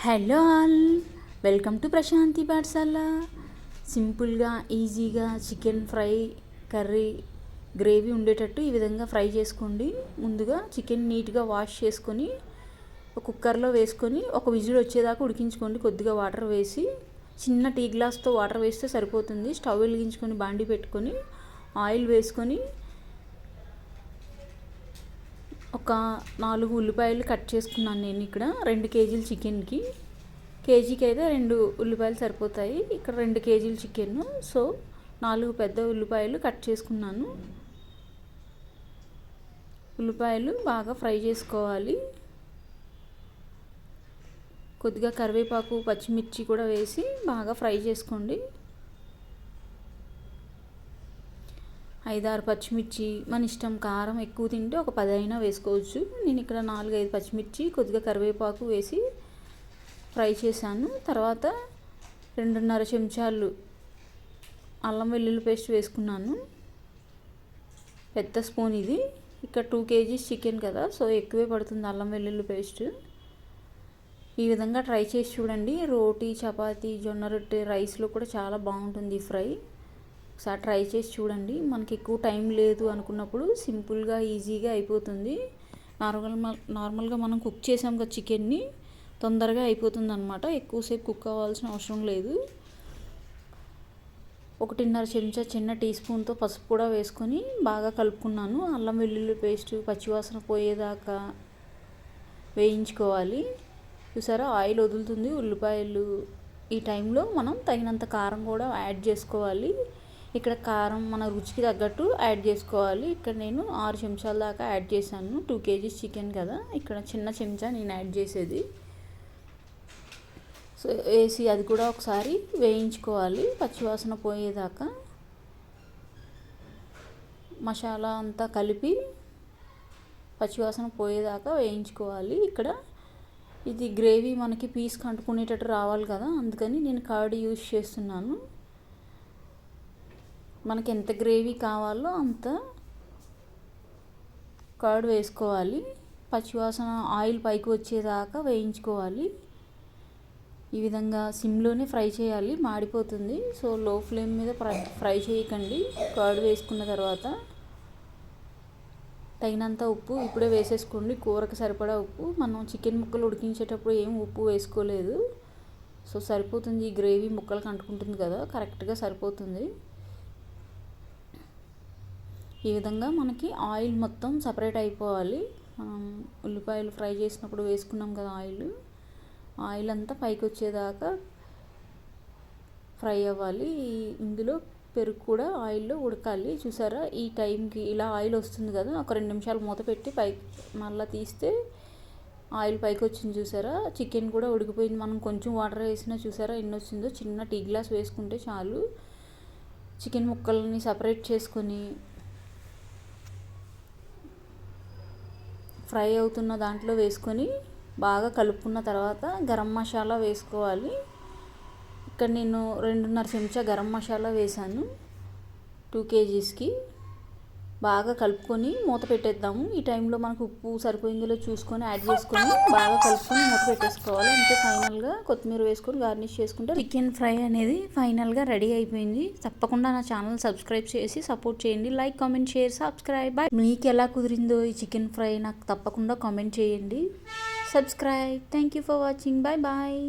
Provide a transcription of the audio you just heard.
Hello all, welcome to Prashanti పాఠశాల. సింపుల్గా ఈజీగా చికెన్ ఫ్రై కర్రీ గ్రేవీ ఉండేటట్టు ఈ విధంగా ఫ్రై చేసుకోండి. ముందుగా చికెన్ నీట్గా వాష్ చేసుకొని ఒక కుక్కర్లో వేసుకొని ఒక విజిల్ వచ్చేదాకా ఉడికించుకోండి. కొద్దిగా వాటర్ వేసి, చిన్న టీ గ్లాస్తో వాటర్ వేస్తే సరిపోతుంది. స్టవ్ వెలిగించుకొని బాండి పెట్టుకొని ఆయిల్ వేసుకొని ఒక 4 ఉల్లిపాయలు కట్ చేసుకున్నాను. నేను ఇక్కడ 2 కేజీల చికెన్కి, కేజీకి అయితే 2 ఉల్లిపాయలు సరిపోతాయి. ఇక్కడ 2 కేజీల చికెన్, సో 4 పెద్ద ఉల్లిపాయలు కట్ చేసుకున్నాను. ఉల్లిపాయలు బాగా ఫ్రై చేసుకోవాలి. కొద్దిగా కరివేపాకు, పచ్చిమిర్చి కూడా వేసి బాగా ఫ్రై చేసుకోండి. 5-6 పచ్చిమిర్చి, మన ఇష్టం. కారం ఎక్కువ తింటే ఒక 10 అయినా వేసుకోవచ్చు. నేను ఇక్కడ 4-5 పచ్చిమిర్చి, కొద్దిగా కరివేపాకు వేసి ఫ్రై చేశాను. తర్వాత 2.5 చెంచాలు అల్లం వెల్లుల్లి పేస్ట్ వేసుకున్నాను. పెద్ద స్పూన్ ఇది. ఇక్కడ 2 కేజీస్ చికెన్ కదా, సో ఎక్కువే పడుతుంది అల్లం వెల్లుల్లి పేస్ట్. ఈ విధంగా ట్రై చేసి చూడండి. రోటీ, చపాతీ, జొన్న రొట్టె, రైస్లో కూడా చాలా బాగుంటుంది ఈ ఫ్రై. ఒకసారి ట్రై చేసి చూడండి. మనకి ఎక్కువ టైం లేదు అనుకున్నప్పుడు సింపుల్గా ఈజీగా అయిపోతుంది. నార్మల్గా మనం కుక్ చేసాం కదా చికెన్ని, తొందరగా అయిపోతుంది అనమాట. ఎక్కువసేపు కుక్ అవ్వాల్సిన అవసరం లేదు. 1.5 చెంచా చిన్న టీ స్పూన్తో పసుపు కూడా వేసుకొని బాగా కలుపుకున్నాను. అల్లం వెల్లుల్లి పేస్ట్ పచ్చివాసన పోయేదాకా వేయించుకోవాలి. చూసారా, ఆయిల్ వదులుతుంది ఉల్లిపాయలు. ఈ టైంలో మనం తగినంత కారం కూడా యాడ్ చేసుకోవాలి. ఇక్కడ కారం మన రుచికి తగ్గట్టు యాడ్ చేసుకోవాలి. ఇక్కడ నేను 6 చెంచాల దాకా యాడ్ చేశాను. 2 కేజీస్ చికెన్ కదా, ఇక్కడ చిన్న చెంచా నేను యాడ్ చేసేది. సో వేసి అది కూడా ఒకసారి వేయించుకోవాలి పచ్చివాసన పోయేదాకా. మసాలా అంతా కలిపి పచ్చివాసన పోయేదాకా వేయించుకోవాలి. ఇక్కడ ఇది గ్రేవీ మనకి పీస్కి అంటుకునేటట్టు రావాలి కదా, అందుకని నేను కర్డ్ యూజ్ చేస్తున్నాను. మనకి ఎంత గ్రేవీ కావాలో అంత కర్డ్ వేసుకోవాలి. పచ్చివాసన ఆయిల్ పైకి వచ్చేదాకా వేయించుకోవాలి. ఈ విధంగా సిమ్లోనే ఫ్రై చేయాలి, మాడిపోతుంది. సో లో ఫ్లేమ్ మీద ఫ్రై చేయకండి. కర్డ్ వేసుకున్న తర్వాత తగినంత ఉప్పు ఇప్పుడే వేసేసుకోండి. కూరకు సరిపడా ఉప్పు. మనం చికెన్ ముక్కలు ఉడికించేటప్పుడు ఏం ఉప్పు వేసుకోలేదు, సో సరిపోతుంది. ఈ గ్రేవీ ముక్కలకు అంటుకుంటుంది కదా, కరెక్ట్గా సరిపోతుంది. ఈ విధంగా మనకి ఆయిల్ మొత్తం సపరేట్ అయిపోవాలి. మనం ఉల్లిపాయలు ఫ్రై చేసినప్పుడు వేసుకున్నాం కదా ఆయిల్ అంతా పైకి వచ్చేదాకా ఫ్రై అవ్వాలి. ఇందులో పెరుగు కూడా ఆయిల్లో ఉడకాలి. చూసారా, ఈ టైంకి ఇలా ఆయిల్ వస్తుంది కదా, ఒక 2 నిమిషాలు మూత పెట్టి పైకి మళ్ళీ తీస్తే ఆయిల్ పైకి వచ్చింది. చూసారా, చికెన్ కూడా ఉడికిపోయింది. మనం కొంచెం వాటర్ వేసినా చూసారా ఎన్ని వచ్చిందో. చిన్న టీ గ్లాస్ వేసుకుంటే చాలు. చికెన్ ముక్కల్ని సపరేట్ చేసుకొని ఫ్రై అవుతున్న దాంట్లో వేసుకొని బాగా కలుపుకున్న తర్వాత గరం మసాలా వేసుకోవాలి. ఇక్కడ నేను 2.5 చెంచా గరం మసాలా వేసాను 2 కేజీస్కి. బాగా కలుపుకొని మూత పెట్టేద్దాము. ఈ టైంలో మనకు ఉప్పు సరిపోయిందో చూసుకొని యాడ్ చేసుకొని బాగా కలుపుకొని మూత పెట్టేసుకోవాలి. అంతే, ఫైనల్గా కొత్తిమీర వేసుకొని గార్నిష్ చేసుకుంటే చికెన్ ఫ్రై అనేది ఫైనల్గా రెడీ అయిపోయింది. తప్పకుండా నా ఛానల్ సబ్స్క్రైబ్ చేసి సపోర్ట్ చేయండి. Like, comment, share, subscribe. మీకు ఎలా కుదిరిందో ఈ చికెన్ ఫ్రై నాకు తప్పకుండా కామెంట్ చేయండి. Subscribe. Thank you for watching. Bye bye.